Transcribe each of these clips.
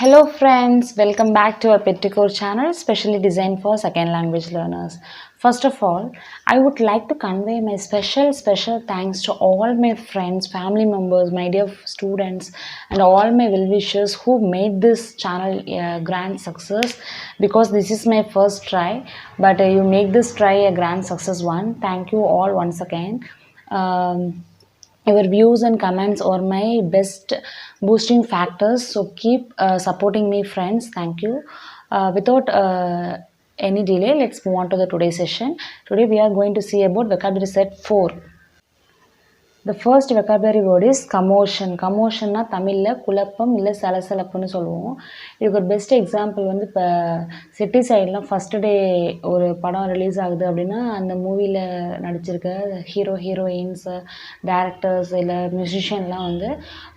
Hello friends, welcome back to our Petticore channel specially designed for second language learners. First of all, I would like to convey my special thanks to all my friends, family members, my dear students and all my well-wishers who made this channel a grand success because this is my first try, but you make this try a grand success one. Thank you all once again. Your views and comments are my best boosting factors, so keep supporting me friends. Thank you. Without any delay, let's move on to the today's session. Today we are going to see about vocabulary set 4. The first vocabulary word is commotion. Commotionனா தமிழில் குழப்பம் இல்லை சலசலப்புன்னு சொல்லுவோம். இதுக்கு ஒரு best example வந்து இப்போ city சைட்லாம் first day ஒரு படம் ரிலீஸ் ஆகுது அப்படின்னா அந்த மூவியில் நடிச்சிருக்க ஹீரோயின்ஸு டேரக்டர்ஸ் இல்லை மியூசிஷியன்லாம் வந்து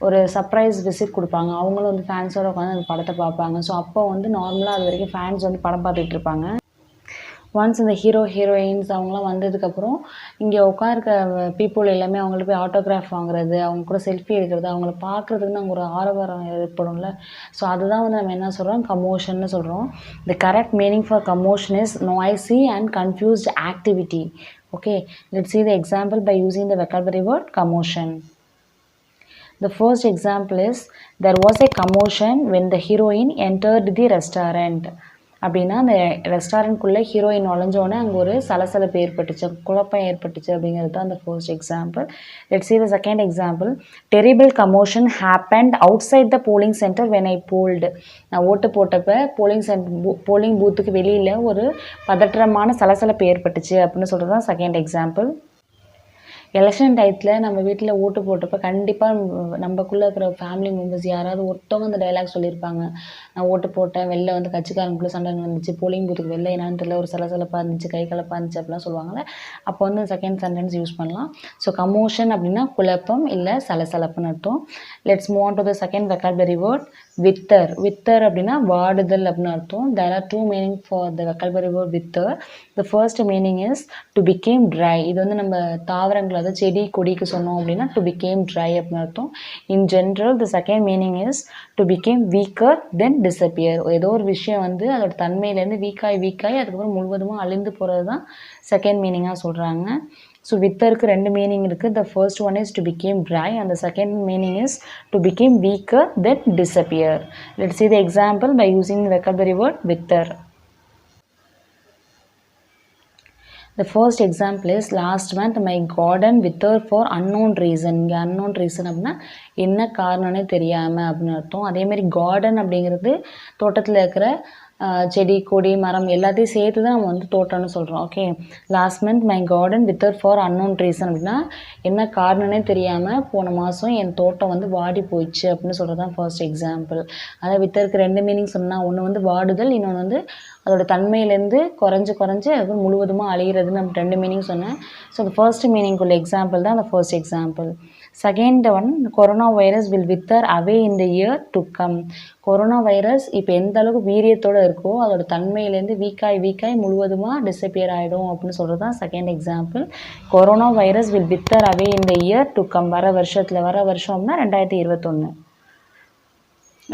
ஒரு சர்ப்ரைஸ் விசிட் கொடுப்பாங்க. அவங்களும் வந்து ஃபேன்ஸோடு உட்காந்து அந்த படத்தை பார்ப்பாங்க. ஸோ அப்போ வந்து நார்மலாக அது வரைக்கும் ஃபேன்ஸ் வந்து படம் பார்த்துட்டு இருப்பாங்க. ஒன்ஸ் இந்த ஹீரோயின்ஸ் அவங்களாம் வந்ததுக்கப்புறம் இங்கே உட்காருக்க பீப்புள் எல்லாமே அவங்கள்ட்ட போய் ஆட்டோகிராஃப் வாங்குறது, அவங்க கூட செல்ஃபி எடுக்கிறது, அவங்கள பார்க்குறதுக்கு நாங்கள் ஒரு ஆரவாரம் ஏற்படும்ல. ஸோ அதுதான் வந்து நம்ம என்ன சொல்கிறோம், கமோஷன்னு சொல்கிறோம். The correct meaning for commotion is noisy and confused activity. Okay, let's see the example by using the vocabulary word commotion. The first example is, there was a commotion when the heroine entered the restaurant. அப்படின்னா அந்த ரெஸ்டாரண்ட்குள்ளே heroine நுழைஞ்சோடனே அங்கே ஒரு சலசலப்பு ஏற்பட்டுச்சு, குழப்பம் ஏற்பட்டுச்சு அப்படிங்கிறது தான் அந்த first example. Let's see the second example. Terrible commotion happened outside the polling center when I polled. நான் ஓட்டு போட்டப்போ போலிங் பூத்துக்கு வெளியில் ஒரு பதற்றமான சலசலப்பு ஏற்பட்டுச்சு அப்படின்னு சொல்கிறது தான் செகண்ட் எக்ஸாம்பிள். எலெக்ஷன் டயத்தில் நம்ம வீட்டில் ஓட்டு போட்டப்போ கண்டிப்பாக நம்மக்குள்ளே இருக்கிற ஃபேமிலி மெம்பர்ஸ் யாராவது ஒருத்தவங்க அந்த டைலாக் சொல்லியிருப்பாங்க. நான் ஓட்டு போட்டேன், வெளில வந்து கட்சிக்காரங்களுக்குள்ளே சண்டை நடந்துச்சு, போலிங் பூத்துக்கு வெளில என்னான்னு தெரியல, ஒரு சலசலப்பாக இருந்துச்சு, கை கலப்பாக இருந்துச்சு அப்படிலாம் சொல்லுவாங்கள்ல. அப்போ வந்து செகண்ட் சென்டென்ஸ் யூஸ் பண்ணலாம். ஸோ கமோஷன் அப்படின்னா குழப்பம் இல்லை சலசலப்புன்னு அர்த்தம். Let's move on to the second vocabulary word, wither. Wither அப்படின்னா வாடுதல் அப்படின்னு அர்த்தம். There are 2 meaning for the vocabulary word wither. The first meaning is to become dry. இது வந்து நம்ம தாவரங்கள், அதாவது செடி கொடிக்கு சொன்னோம் அப்படின்னா டு பிகேம் ட்ரை அப்படின்னு அர்த்தம். In general the second meaning is to became weaker then disappear. ஏதோ ஒரு விஷயம் வந்து அதோட தன்மையிலேருந்து வீக்காகி அதுக்கப்புறம் முழுவதுமாக அழிந்து போகிறது தான் செகண்ட் மீனிங்காக சொல்கிறாங்க. ஸோ வித்தருக்கு 2 மீனிங் இருக்குது. The first one is to become try and the second meaning is to became weaker then disappear. Let's see the example by using the vocabulary word வித்தர். The first example is, last month my garden withered for unknown reason. இங்கே unknown reason அப்படின்னா என்ன காரணம்னே தெரியாமல் அப்படின்னு அர்த்தம். அதேமாதிரி garden அப்படிங்கிறது தோட்டத்தில் இருக்கிற செடி கொடி மரம் எல்லாத்தையும் சேர்த்து தான் நம்ம வந்து தோட்டம்னு சொல்கிறோம். Okay, last month my garden wither for unknown reason அப்படின்னா என்ன காரணம்னே தெரியாமல் போன மாதம் என் தோட்டம் வந்து வாடி போயிடுச்சு அப்படின்னு சொல்கிறது தான் ஃபர்ஸ்ட் எக்ஸாம்பிள். அதாவது வித்தருக்கு 2 மீனிங் சொன்னால், ஒன்று வந்து வாடுதல், இன்னொன்று வந்து அதோட தன்மையிலேருந்து குறைஞ்சி அது முழுவதுமாக அழிகிறதுன்னு நம்ம 2 மீனிங் சொன்னேன். ஸோ அந்த ஃபர்ஸ்ட் மீனிங்குள்ள எக்ஸாம்பிள் தான் அந்த first example. Second one, corona virus will wither away in the year to come. Corona virus இப்போ எந்த அளவுக்கு வீரியத்தோடு இருக்கோ அதோட தன்மையிலேருந்து வீக்காய் முழுவதுமாக டிஸப்பியர் ஆகிடும் அப்படின்னு சொல்கிறது தான் second example. Corona virus will wither away in the year to come. வர வருஷம்னா 2021.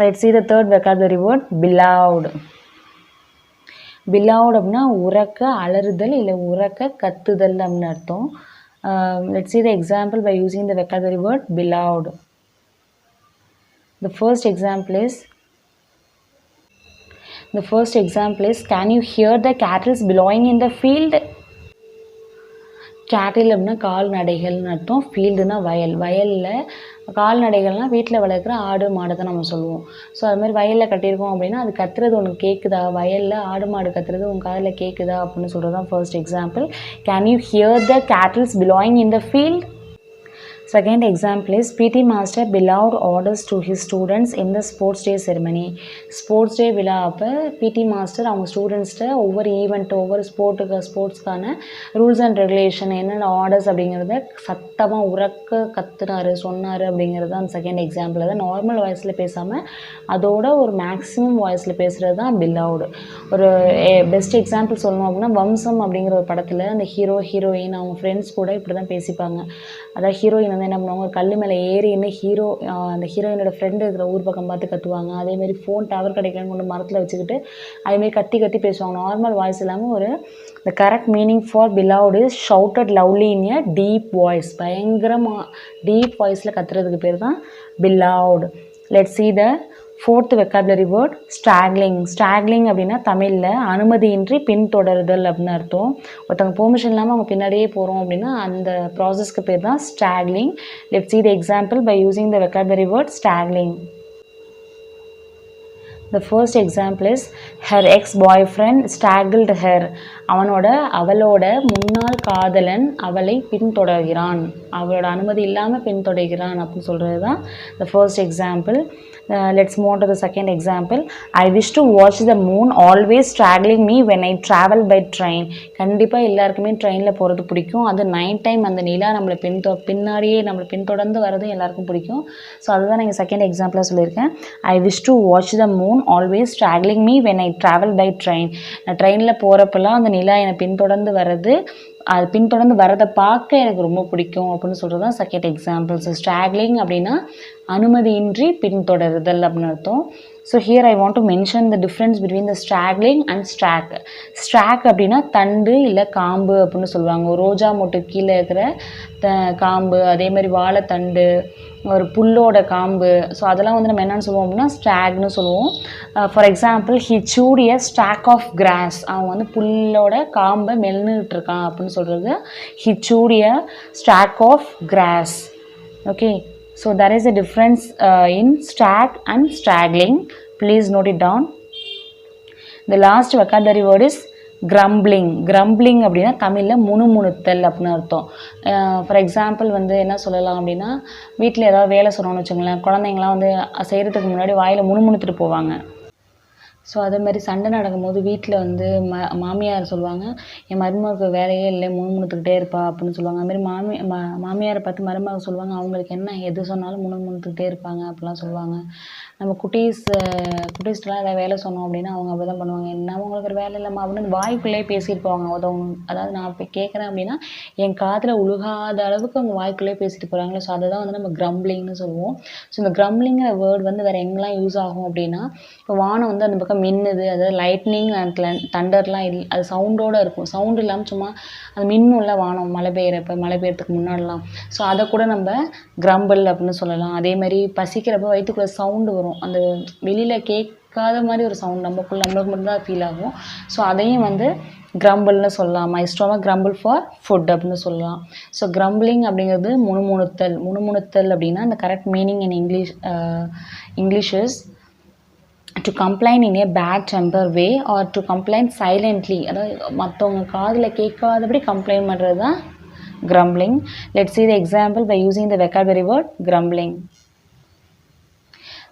Let's see the third vocabulary word, beloved. beloved அப்படின்னா உறக்க அலறுதல் இல்லை உறக்க கத்துதல் அப்படின்னு அர்த்தம். Let's see the example by using the vocabulary word beloved. The first example is, can you hear the cattle blowing in the field? கேட்டில் அப்படின்னா கால்நடைகள்னு அர்த்தம். ஃபீல்டுனா வயலில் கால்நடைகள்னால் வீட்டில் வளர்க்குற ஆடு மாடு தான் நம்ம சொல்லுவோம். ஸோ அது மாதிரி வயலில் கட்டியிருக்கோம் அப்படின்னா அது கத்துறது உனக்கு கேட்குதா, வயலில் ஆடு மாடு கத்துறது உங்கள் காதில் கேட்குதா அப்படின்னு சொல்கிறது தான் first example. Can you hear the cattles bellowing in the field? Second example is, PT master beloved orders to his students in the sports day ceremony. Sports day விழா அப்போ பிடி மாஸ்டர் அவங்க ஸ்டூடெண்ட்ஸ்கிட்ட ஒவ்வொரு ஈவெண்ட் ஒவ்வொரு ஸ்போர்ட்ஸ்க்கான rules and regulation என்னென்ன orders அப்படிங்கிறத சத்தமாக உறக்க சொன்னார் அப்படிங்கிறது தான் செகண்ட் எக்ஸாம்பிள். அதை நார்மல் வாய்ஸில் பேசாமல் அதோட ஒரு மேக்ஸிமம் வாய்ஸில் பேசுகிறது தான் பிலவுடு. ஒரு பெஸ்ட் எக்ஸாம்பிள் சொல்லணும் அப்படின்னா, வம்சம் அப்படிங்கிற ஒரு படத்தில் அந்த ஹீரோயின் அவங்க ஃப்ரெண்ட்ஸ் கூட இப்படி தான் பேசிப்பாங்க. அதாவது ஹீரோயின் வந்து என்ன பண்ணுவாங்க, ஒரு கல் மேலே ஏறி என்ன அந்த ஹீரோயினோட ஃப்ரெண்டு இருக்கிற ஊர் பக்கம் பார்த்து கத்துவாங்க. அதேமாரி ஃபோன் டவர் கிடைக்கலன்னு கொண்டு மரத்தில் வச்சுக்கிட்டு அதேமாரி கத்தி கத்தி பேசுவாங்க. நார்மல் வாய்ஸ் இல்லாமல் ஒரு the correct meaning for beloved is shouted loudly in a deep voice. பயங்கரமாக டீப் வாய்ஸில் கத்துறதுக்கு பேர் தான் beloved. Let's see the fourth vocabulary word, straggling. straggling அப்படின்னா தமிழில் அனுமதியின்றி பின்தொடருதல் அப்படின்னு அர்த்தம். ஒருத்தவங்க பெர்மிஷன் இல்லாமல் அவங்க பின்னாடியே போகிறோம் அப்படின்னா அந்த ப்ராசஸ்க்கு பேர் தான் straggling. Let's see the example by using the vocabulary word straggling. The first example is her ex-boyfriend straggled her. அவளோட முன்னாள் காதலன் அவளை பின்தொடர்கிறான், அவளோட அனுமதி இல்லாமல் பின்தொடர்கிறான் அப்படின்னு சொல்கிறது தான் the first example. Let's move on to the second example. I wish to watch the moon always straggling me when I travel by train. கண்டிப்பாக எல்லாருக்குமே ட்ரெயினில் போகிறது பிடிக்கும். அது நைட் டைம் அந்த நிலா நம்மளை பின்னாடியே நம்மளை பின்தொடர்ந்து வர்றது எல்லாருக்கும் பிடிக்கும். ஸோ அதுதான் நீங்கள் செகண்ட் எக்ஸாம்பிளாக சொல்லியிருக்கேன். I wish to watch the moon always straggling me when I travel by train. நான் ட்ரெயினில் போகிறப்பெல்லாம் அந்த நிலா என்னை பின்தொடர்ந்து வர்றது, அது பின்தொடர்ந்து வரதை பார்க்க எனக்கு ரொம்ப பிடிக்கும் அப்படின்னு சொல்கிறது தான் செகண்ட் எக்ஸாம்பிள். ஸோ ஸ்ட்ராக்லிங் அப்படின்னா அனுமதியின்றி பின்தொடருதல் அப்படின்னு அர்த்தம். So here I want to mention the difference between the stalking and stalk. Stalk அப்படின்னா தண்டு இல்லை காம்பு அப்படின்னு சொல்லுவாங்க. ஒரு ரோஜா மொட்டு கீழே இருக்கிற காம்பு, அதே மாதிரி வாழைத்தண்டு, ஒரு புல்லோட காம்பு. ஸோ அதெல்லாம் வந்து நம்ம என்னென்னு சொல்லுவோம் அப்படின்னா ஸ்ட்ராக்னு சொல்லுவோம். For example he chewed a stalk of grass. அவன் வந்து புல்லோட காம்பை மெல்லுட்டு இருக்கான் அப்படின்னு சொல்கிறது he chewed a stalk of grass. Okay, so there is a difference in strag and straggling. Please note it down. The last vocabulary word is grumbling. grumbling அப்படின்னா தமிழில் முணுமுணுத்தல் அப்படின்னு அர்த்தம். ஃபார் எக்ஸாம்பிள் வந்து என்ன சொல்லலாம் அப்படின்னா, வீட்டில் ஏதாவது வேலை சொன்னோன்னு வச்சுங்களேன், குழந்தைங்களாம் வந்து செய்கிறதுக்கு முன்னாடி வாயில் முணுமுணுத்துட்டு போவாங்க. ஸோ அதேமாதிரி சண்டை நடக்கும்போது வீட்டில் வந்து மாமியார் சொல்லுவாங்க, என் மருமகளுக்கு வேலையே இல்லை, முணுமுணுத்துக்கிட்டே இருப்பா அப்படின்னு சொல்லுவாங்க. அதுமாதிரி மாமியாரை பார்த்து மருமகள் சொல்லுவாங்க, அவங்களுக்கு என்ன எது சொன்னாலும் முணுமுணுத்துக்கிட்டே இருப்பாங்க அப்படிலாம் சொல்லுவாங்க. நம்ம குட்டீஸ்லாம் ஏதாவது வேலை சொன்னோம் அப்படின்னா அவங்க அப்படி தான் பண்ணுவாங்க, என்ன அவங்களுக்கு ஒரு வேலை இல்லைம்மா அப்படின்னு வாய்க்குள்ளே பேசியிருப்பாங்க. அதாவது நான் இப்போ கேட்குறேன் அப்படின்னா என் காதில் உழுகாத அளவுக்கு அவங்க வாய்க்குள்ளே பேசிட்டு போகிறாங்களே. ஸோ அதை தான் வந்து நம்ம கிரம்பிளிங்னு சொல்லுவோம். ஸோ இந்த கிரம்பிளிங்கிற வேர்டு வந்து வேறு எங்கெல்லாம் யூஸ் ஆகும் அப்படின்னா, இப்போ வானம் வந்து அந்த பக்கம் மின்னுது, அதாவது லைட்னிங் அண்ட் தண்டர்லாம் அது சவுண்டோடு இருக்கும். சவுண்டு இல்லாமல் சும்மா அது மின்னுள்ள வானம் மழை பெய்யறதுக்கு முன்னாடிலாம். ஸோ அதை கூட நம்ம கிரம்பிள் அப்படின்னு சொல்லலாம். அதேமாதிரி பசிக்கிறப்ப வயிற்றுக்குள்ளே சவுண்டு வரும், அந்த வெளியில் கேட்காத மாதிரி ஒரு சவுண்ட் நம்மளுக்கு மட்டும்தான் ஃபீல் ஆகும். ஸோ அதையும் வந்து கிரம்பிள்னு சொல்லலாம். My stomach crumble for food அப்படின்னு சொல்லலாம். ஸோ கிரம்பிளிங் அப்படிங்கிறது முணுமுணுத்தல் அப்படின்னா இந்த correct meaning in English is to complain in a bad temper way or to complain silently. அதாவது மற்றவங்க காதில் கேட்காதபடி கம்ப்ளைண்ட் பண்ணுறது தான் grumbling. Let's see the example by using the vocabulary word grumbling.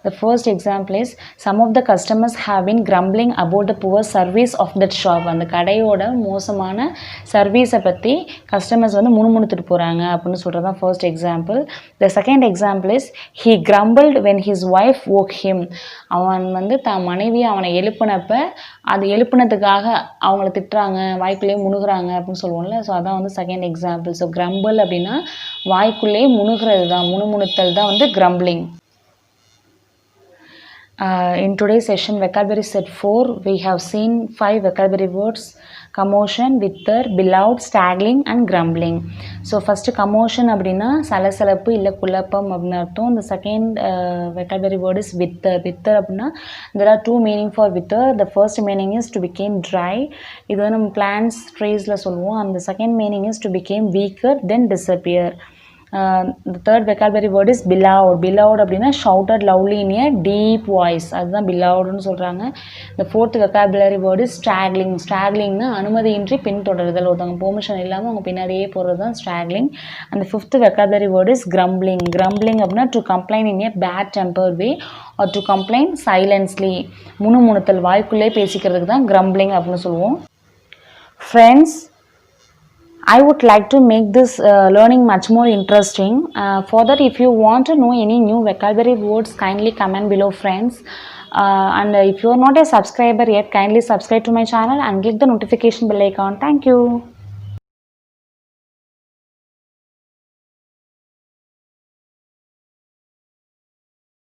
The first example is, some of the customers have been grumbling about the poor service of that shop. அந்த கடையோட மோசமான சர்வீஸை பற்றி கஸ்டமர்ஸ் வந்து முணுமுணுத்துட்டு போகிறாங்க அப்படின்னு சொல்கிறது தான் first example. The second example is, he grumbled when his wife woke him. அவன் வந்து தான் மனைவி அவனை எழுப்பினப்ப அது எழுப்பினதுக்காக அவங்கள திட்டுறாங்க, வாய்க்குள்ளேயே முணுகிறாங்க அப்படின்னு சொல்லுவோம்ல. ஸோ அதான் வந்து செகண்ட் எக்ஸாம்பிள். ஸோ கிரம்பிள் அப்படின்னா வாய்க்குள்ளேயே முணுகிறது தான், முணுமுணுத்தல் தான் வந்து crumbling. In today's session, vocabulary set 4, we have seen 5 vocabulary words: commotion, wither, beloved, straggling and grumbling. So first commotion அப்படின்னா சலசலப்பு இல்லை குழப்பம் அப்படின்னு அர்த்தம். The second vocabulary word is wither. wither அப்படின்னா there are 2 meaning for wither. The first meaning is to become dry. இது வந்து நம்ம plants, treesல சொல்லுவோம். And the second meaning is to become weaker then disappear. The third vocabulary word is beloved. beloved அப்படின்னா shouted loudly in a deep voice, அதுதான் belovedனு சொல்கிறாங்க. The fourth vocabulary word is straggling. straggling-னா அனுமதியின்றி பின்தொடருதல், ஒருத்தவங்க permission இல்லாமல் அவங்க பின்னாடியே போகிறது தான் straggling. And the fifth vocabulary word is grumbling. grumbling அப்படின்னா to complain in a bad tempered way or to complain silently. முணுமுணுத்தல், வாய்க்குள்ளே பேசிக்கிறதுக்கு தான் grumbling அப்படின்னு சொல்லுவோம். Friends, I would like to make this learning much more interesting. For that, if you want to know any new vocabulary words, kindly comment below, friends. And if you are not a subscriber yet, kindly subscribe to my channel and click the notification bell icon. Thank you.